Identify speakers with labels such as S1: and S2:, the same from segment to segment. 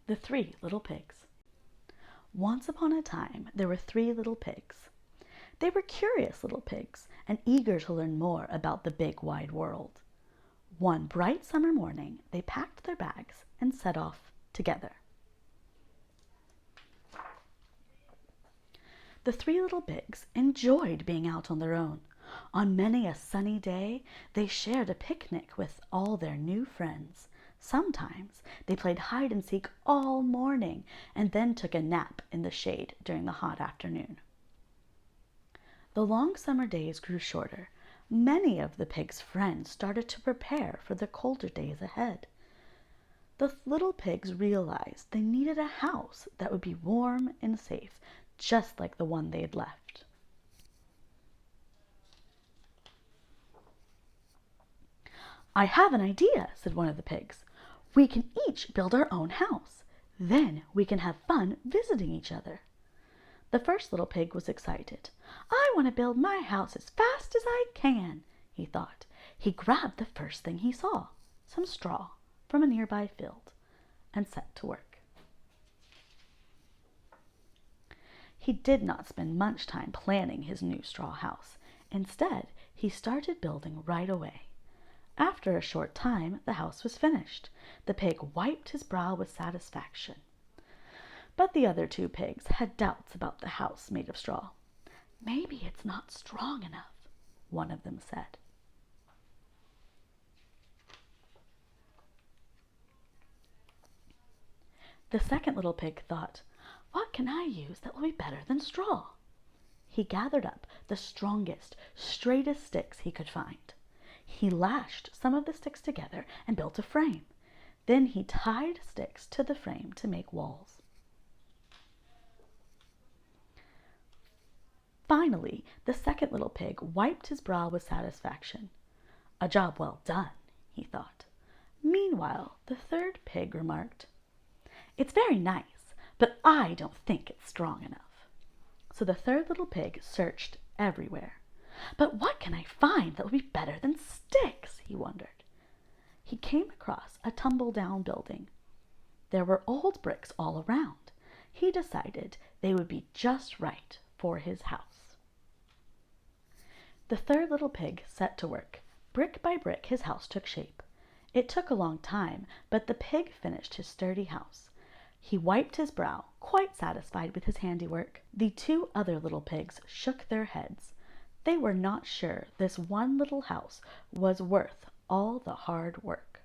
S1: The Three Little Pigs. Once upon a time, there were three little pigs. They were curious little pigs and eager to learn more about the big wide world. One bright summer morning, they packed their bags and set off together. The three little pigs enjoyed being out on their own. On many a sunny day, they shared a picnic with all their new friends. Sometimes they played hide and seek all morning and then took a nap in the shade during the hot afternoon. The long summer days grew shorter. Many of the pigs' friends started to prepare for the colder days ahead. The little pigs realized they needed a house that would be warm and safe, just like the one they had left. "I have an idea," said one of the pigs. "We can each build our own house. Then we can have fun visiting each other." The first little pig was excited. "I want to build my house as fast as I can," he thought. He grabbed the first thing he saw, some straw from a nearby field, and set to work. He did not spend much time planning his new straw house. Instead, he started building right away. After a short time, the house was finished. The pig wiped his brow with satisfaction. But the other two pigs had doubts about the house made of straw. "Maybe it's not strong enough," one of them said. The second little pig thought, "What can I use that will be better than straw?" He gathered up the strongest, straightest sticks he could find. He lashed some of the sticks together and built a frame. Then he tied sticks to the frame to make walls. Finally, the second little pig wiped his brow with satisfaction. "A job well done," he thought. Meanwhile, the third pig remarked, "It's very nice, but I don't think it's strong enough." So the third little pig searched everywhere. "But what can I find that will be better than sticks?" he wondered. He came across a tumble-down building. There were old bricks all around. He decided they would be just right for his house. The third little pig set to work. Brick by brick, his house took shape. It took a long time, but the pig finished his sturdy house. He wiped his brow, quite satisfied with his handiwork. The two other little pigs shook their heads. They were not sure this one little house was worth all the hard work.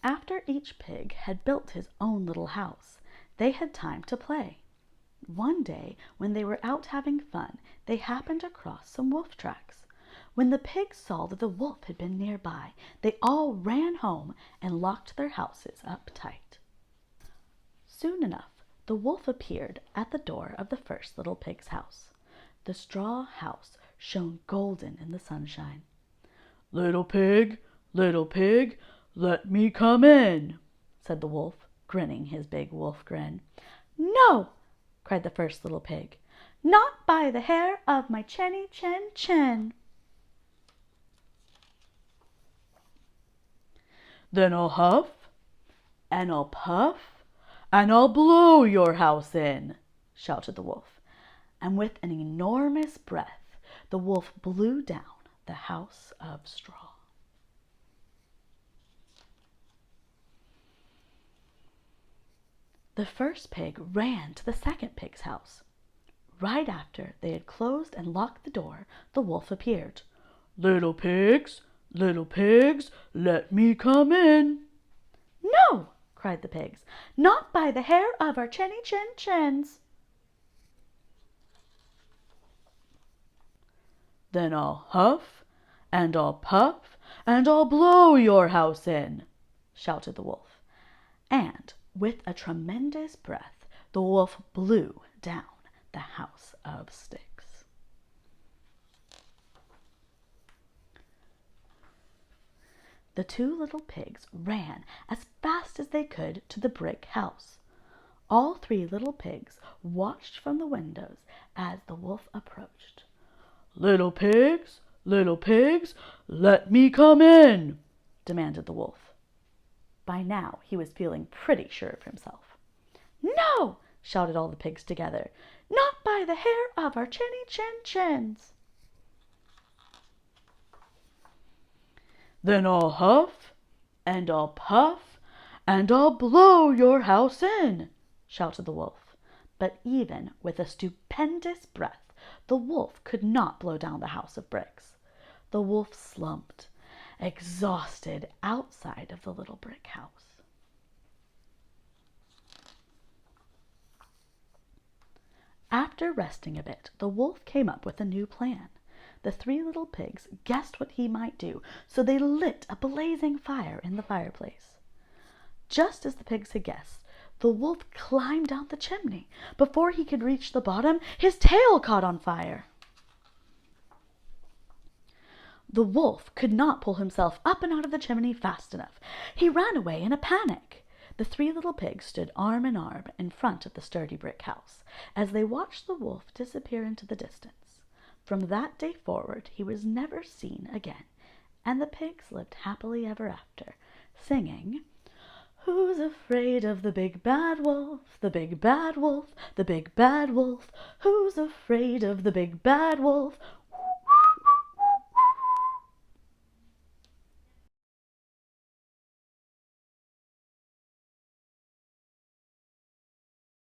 S1: After each pig had built his own little house, they had time to play. One day, when they were out having fun, they happened across some wolf tracks. When the pigs saw that the wolf had been nearby, they all ran home and locked their houses up tight. Soon enough, the wolf appeared at the door of the first little pig's house. The straw house shone golden in the sunshine. little pig, let me come in," said the wolf, grinning his big wolf grin. "No!" cried the first little pig. "Not by the hair of my chinny chin chin."
S2: "Then I'll huff, and I'll puff, and I'll blow your house in," shouted the wolf.
S1: And with an enormous breath, the wolf blew down the house of straw. The first pig ran to the second pig's house. Right after they had closed and locked the door, the wolf appeared.
S2: little pigs, let me come in."
S1: "No!" cried the pigs. "Not by the hair of our chinny chin chins."
S2: "Then I'll huff, and I'll puff, and I'll blow your house in," shouted the wolf.
S1: And with a tremendous breath, the wolf blew down the house of sticks. The two little pigs ran as fast as they could to the brick house. All three little pigs watched from the windows as the wolf approached.
S2: little pigs, let me come in,"
S1: demanded the wolf. By now he was feeling pretty sure of himself. No! Shouted all the pigs together. Not by the hair of our chinny chin chins.
S2: Then I'll huff, and I'll puff, and I'll blow your house in, shouted the wolf.
S1: But even with a stupendous breath, the wolf could not blow down the house of bricks. The wolf slumped, exhausted, outside of the little brick house. After resting a bit, the wolf came up with a new plan. The three little pigs guessed what he might do, so they lit a blazing fire in the fireplace. Just as the pigs had guessed, the wolf climbed down the chimney. Before he could reach the bottom, his tail caught on fire. The wolf could not pull himself up and out of the chimney fast enough. He ran away in a panic. The three little pigs stood arm in arm in front of the sturdy brick house as they watched the wolf disappear into the distance. From that day forward he was never seen again, and the pigs lived happily ever after, singing, "Who's afraid of the big bad wolf, the big bad wolf, the big bad wolf? Who's afraid of the big bad wolf?